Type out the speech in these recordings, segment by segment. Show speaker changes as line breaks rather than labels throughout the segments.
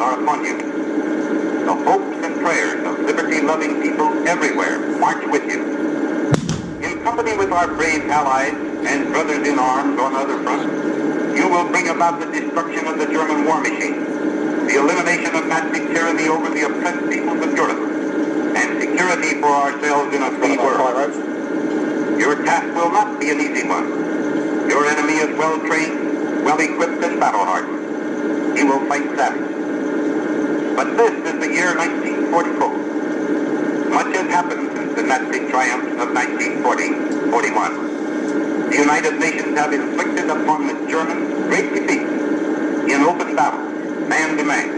are upon you. The hopes and prayers of liberty-loving people everywhere march with you. In company with our brave allies and brothers in arms on other fronts, you will bring about the destruction of the German war machine, the elimination of Nazi tyranny over the oppressed peoples of Europe, and security for ourselves in a free world. Your task will not be an easy one. Your enemy is well-trained, well-equipped, and battle-hardened. He will fight savage. But this is the year 1944. Much has happened since the Nazi triumphs of 1940-41. The United Nations have inflicted upon the Germans great defeats in open battle, man to man.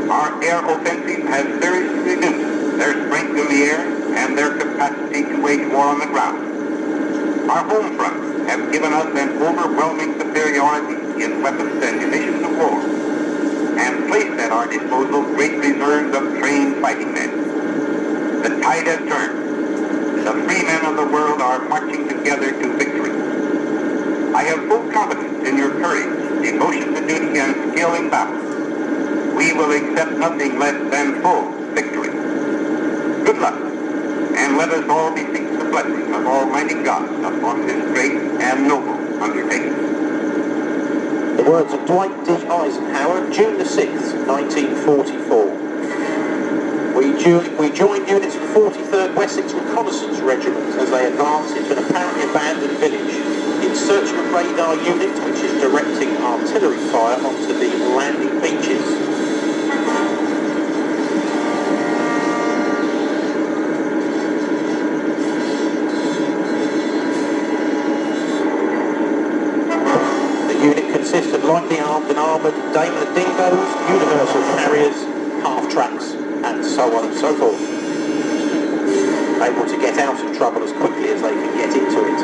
Our air offensive has seriously reduced their strength in the air and their capacity to wage war on the ground. Our home fronts have given us an overwhelming superiority in weapons and munitions of war, and placed at our disposal great reserves of trained fighting men. The tide has turned. The free men of the world are marching together to victory. I have full confidence in your courage, devotion to duty, and skill in battle. We will accept nothing less than full victory. Good luck, and let us all beseech the blessing of Almighty God upon this great and noble undertaking.
The words of Dwight D. Eisenhower, June the 6th, 1944. We joined units of 43rd Wessex Reconnaissance Regiment as they advanced into an apparently abandoned village in search of a radar unit which is directing artillery fire onto the landing beaches. The unit consists of lightly armed and armoured Daimler Dingoes, Universal Carriers, half-tracks, and so on and so forth. Able to get out of trouble as quickly as they can get into it.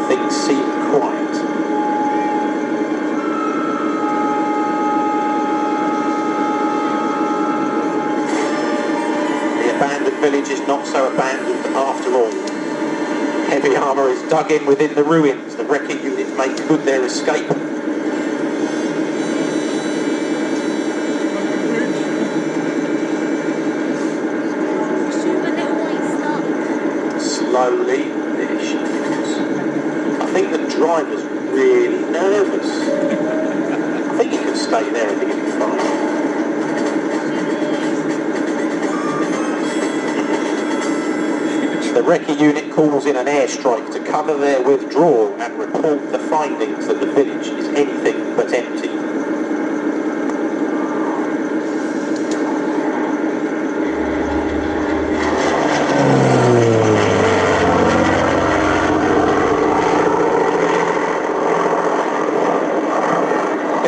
Things seem quiet. The village is not so abandoned after all. Heavy armour is dug in within the ruins. The wrecking unit make good their escape. Slowly, there she goes. I think the driver's really nervous. I think he can stay there. I think he'll be fine. The recce unit calls in an airstrike to cover their withdrawal and report the findings that the village is anything but empty.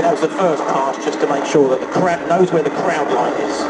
That was the first pass just to make sure that the crowd knows where the crowd line is.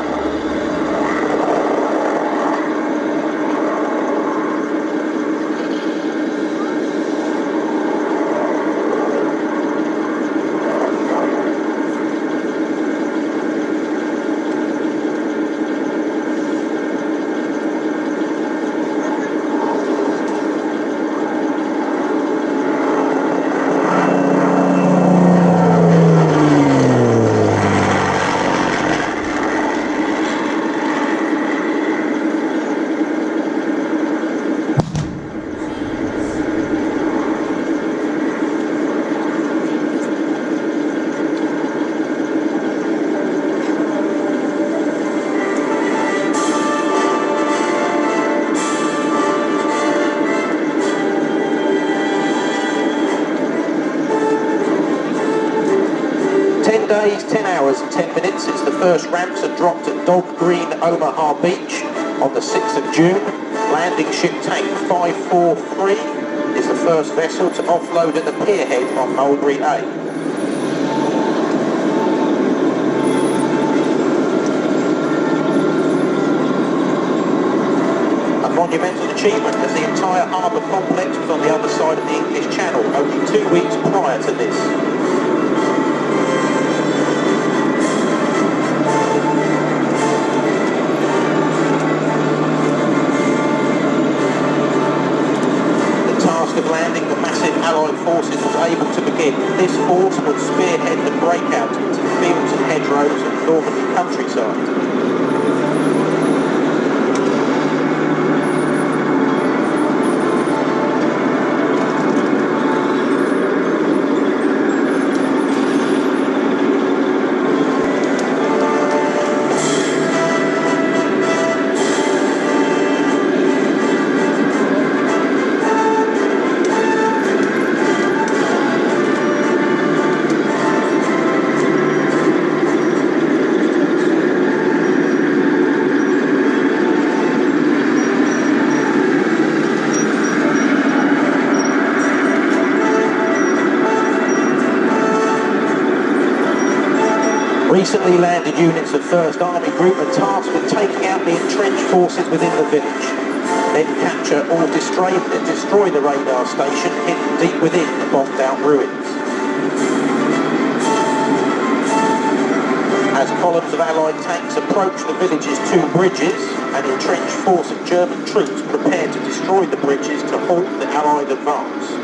Days, 10 hours and 10 minutes since the first ramps are dropped at Dog Green, Omaha Beach on the 6th of June. Landing ship tank 543 is the first vessel to offload at the pierhead on Mulberry A. A monumental achievement, as the entire harbour complex was on the other side of the English Channel only 2 weeks prior to this. Of landing the massive Allied forces was able to begin. This force would spearhead the breakout into the fields and hedgerows of Normandy countryside. Recently landed units of 1st Army Group are tasked with taking out the entrenched forces within the village, then capture or destroy the radar station hidden deep within the bombed out ruins. As columns of Allied tanks approach the village's 2 bridges, an entrenched force of German troops prepare to destroy the bridges to halt the Allied advance.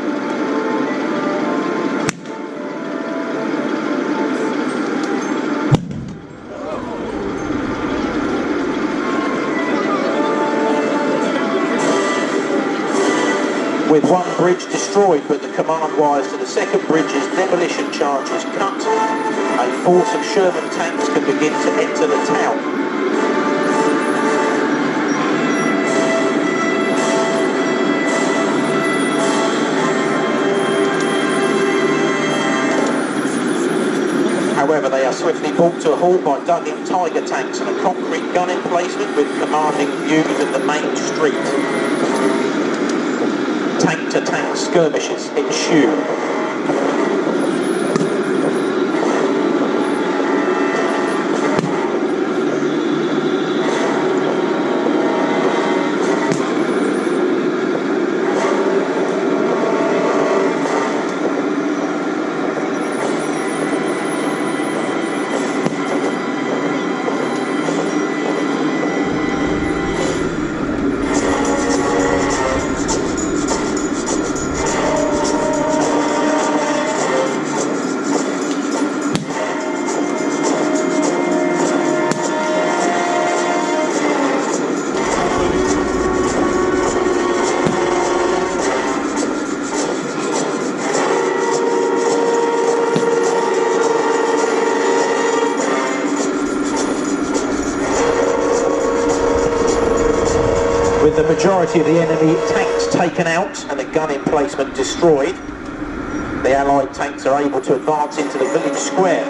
With one bridge destroyed but the command wires to the second bridge's demolition charges cut, a force of Sherman tanks can begin to enter the town. However, they are swiftly brought to a halt by dug-in Tiger tanks and a concrete gun emplacement with commanding views of the main street. Tank-to-tank skirmishes ensue. With the majority of the enemy tanks taken out and the gun emplacement destroyed, the Allied tanks are able to advance into the village square.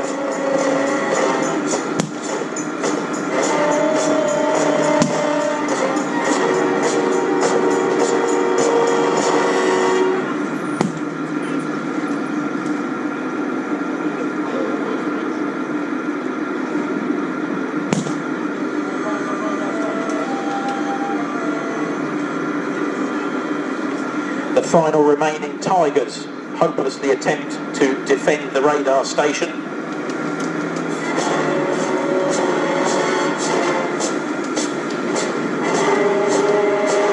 The final remaining Tigers hopelessly attempt to defend the radar station.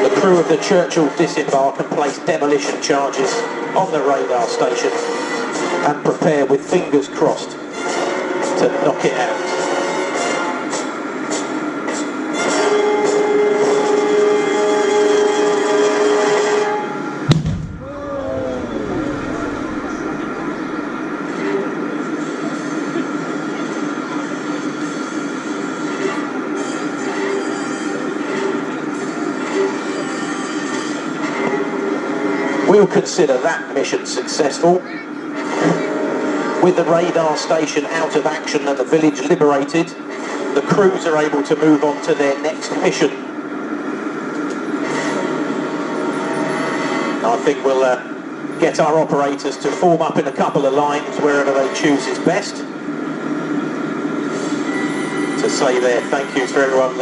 The crew of the Churchill disembark and place demolition charges on the radar station and prepare with fingers crossed to knock it out. We'll consider that mission successful. With the radar station out of action and the village liberated, the crews are able to move on to their next mission. I think we'll get our operators to form up in a couple of lines wherever they choose is best, to say their thank yous for everyone.